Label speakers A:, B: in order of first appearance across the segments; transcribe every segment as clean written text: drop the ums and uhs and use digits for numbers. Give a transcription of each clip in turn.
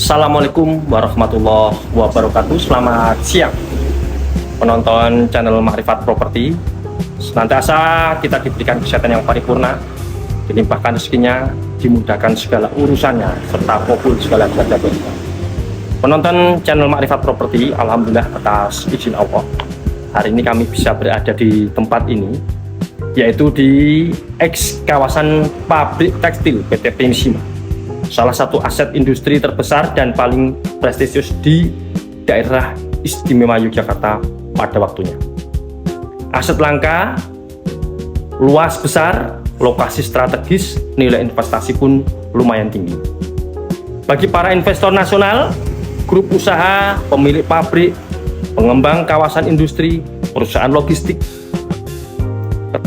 A: Assalamualaikum warahmatullahi wabarakatuh. Selamat siang penonton channel Makrifat Properti. Senantiasa kita diberikan kesehatan yang paripurna, dilimpahkan rezekinya, dimudahkan segala urusannya, serta kabul segala hajatnya. Penonton channel Makrifat Properti, alhamdulillah atas izin Allah, hari ini kami bisa berada di tempat ini, yaitu di kawasan pabrik tekstil PT Prinsima, salah satu aset industri terbesar dan paling prestisius di daerah istimewa Yogyakarta pada waktunya. Aset langka, luas besar, lokasi strategis, nilai investasi pun lumayan tinggi. Bagi para investor nasional, grup usaha, pemilik pabrik, pengembang kawasan industri, perusahaan logistik,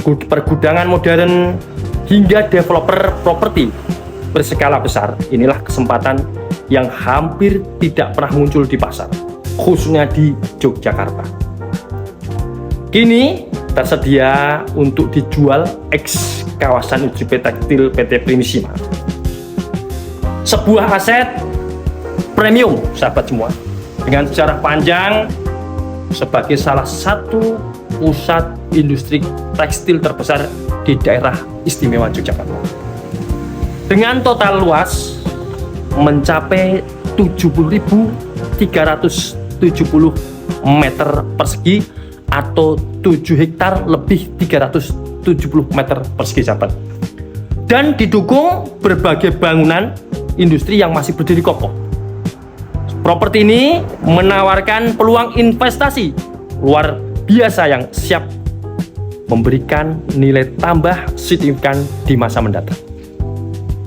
A: pergudangan modern, hingga developer properti berskala besar, inilah kesempatan yang hampir tidak pernah muncul di pasar, khususnya di Yogyakarta. Kini tersedia untuk dijual kawasan industri tekstil PT Prinsima. Sebuah aset premium, sahabat semua, dengan sejarah panjang sebagai salah satu pusat industri tekstil terbesar di daerah istimewa Yogyakarta. Dengan total luas mencapai 70.370 meter persegi atau 7 hektar lebih 370 meter persegi, sahabat. Dan didukung berbagai bangunan industri yang masih berdiri kokoh. Properti ini menawarkan peluang investasi luar biasa yang siap memberikan nilai tambah signifikan di masa mendatang.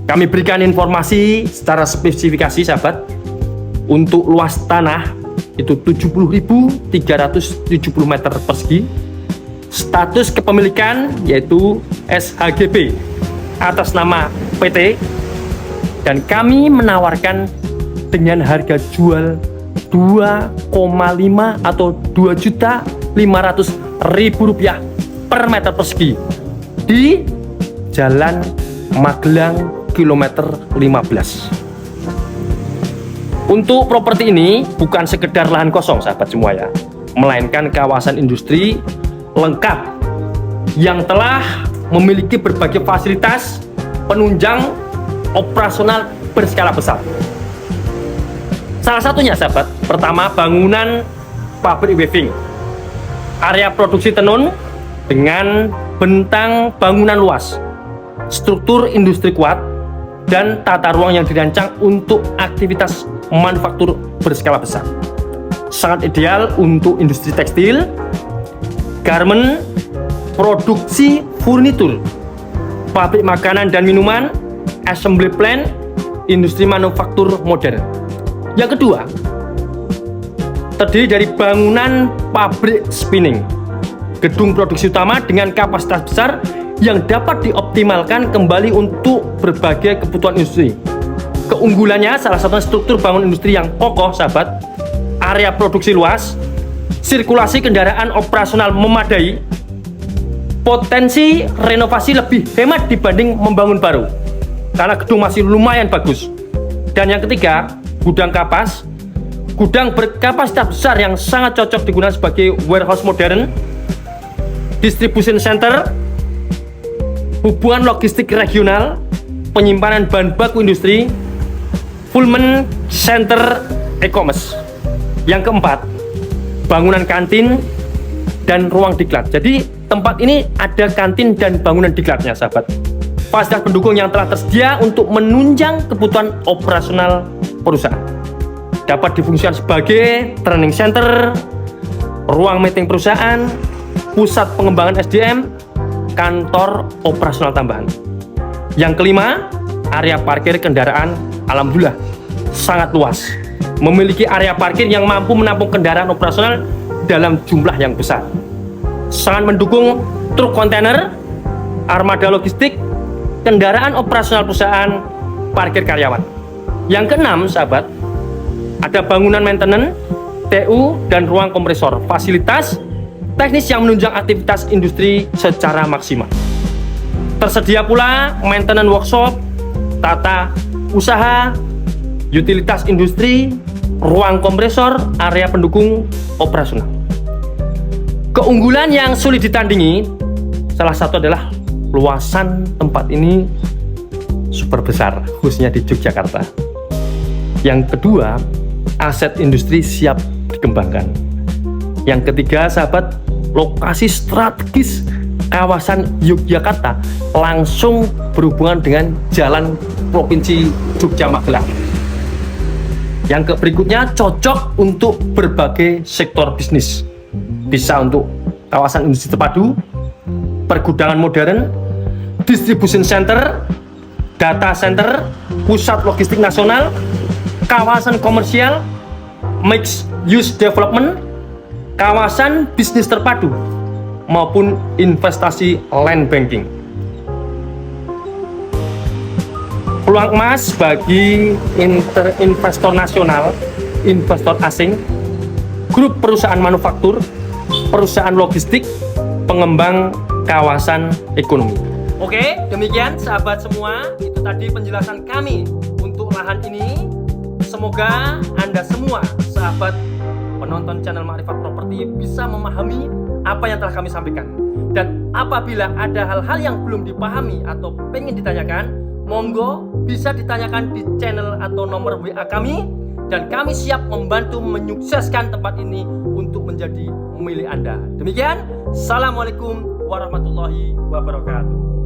A: Kami berikan informasi secara spesifikasi, sahabat. Untuk luas tanah itu 70.370 meter persegi. Status kepemilikan yaitu SHGB atas nama PT, dan kami menawarkan dengan harga jual 2,5 atau 2.500.000 rupiah per meter persegi di Jalan Magelang kilometer 15. Untuk properti ini bukan sekedar lahan kosong, sahabat semua ya, melainkan kawasan industri lengkap yang telah memiliki berbagai fasilitas penunjang operasional berskala besar. Salah satunya, sahabat, pertama bangunan pabrik weaving, area produksi tenun dengan bentang bangunan luas, struktur industri kuat, dan tata ruang yang dirancang untuk aktivitas manufaktur berskala besar. Sangat ideal untuk industri tekstil, garment, produksi furnitur, pabrik makanan dan minuman, assembly plant, industri manufaktur modern. Yang kedua, terdiri dari bangunan pabrik spinning, gedung produksi utama dengan kapasitas besar yang dapat dioptimalkan kembali untuk berbagai kebutuhan industri. Keunggulannya salah satunya struktur bangun industri yang kokoh, sahabat, area produksi luas, sirkulasi kendaraan operasional memadai, potensi renovasi lebih hemat dibanding membangun baru karena gedung masih lumayan bagus. Dan yang ketiga, gudang kapas, gudang berkapasitas besar yang sangat cocok digunakan sebagai warehouse modern, distribution center, hubungan logistik regional, penyimpanan bahan baku industri, fulfillment center, e-commerce. Yang keempat, bangunan kantin dan ruang diklat. Jadi tempat ini ada kantin dan bangunan diklatnya, sahabat. Fasilitas pendukung yang telah tersedia untuk menunjang kebutuhan operasional perusahaan. Dapat difungsikan sebagai training center, ruang meeting perusahaan, pusat pengembangan SDM, kantor operasional tambahan. Yang kelima, area parkir kendaraan, alhamdulillah sangat luas, memiliki area parkir yang mampu menampung kendaraan operasional dalam jumlah yang besar, sangat mendukung truk kontainer, armada logistik, kendaraan operasional perusahaan, parkir karyawan. Yang keenam, sahabat, ada bangunan maintenance, TU, dan ruang kompresor, fasilitas teknis yang menunjang aktivitas industri secara maksimal. Tersedia pula maintenance workshop, tata usaha, utilitas industri, ruang kompresor, area pendukung operasional. Keunggulan yang sulit ditandingi salah satu adalah luasan tempat ini super besar, khususnya di Yogyakarta. Yang kedua, aset industri siap dikembangkan. Yang ketiga, sahabat, lokasi strategis kawasan Yogyakarta langsung berhubungan dengan jalan Provinsi Jogja Magelang. Yang berikutnya, cocok untuk berbagai sektor bisnis. Bisa untuk kawasan industri terpadu, pergudangan modern, distribution center, data center, pusat logistik nasional, kawasan komersial, mixed use development, kawasan bisnis terpadu, maupun investasi land banking. Peluang emas bagi investor nasional, investor asing, grup perusahaan manufaktur, perusahaan logistik, pengembang kawasan ekonomi. Oke, demikian sahabat semua, itu tadi penjelasan kami untuk lahan ini. Semoga Anda semua, sahabat penonton channel Makrifat Properti, bisa memahami apa yang telah kami sampaikan. Dan apabila ada hal-hal yang belum dipahami atau pengen ditanyakan, monggo bisa ditanyakan di channel atau nomor WA kami, dan kami siap membantu menyukseskan tempat ini untuk menjadi milik Anda. Demikian, Assalamualaikum warahmatullahi wabarakatuh.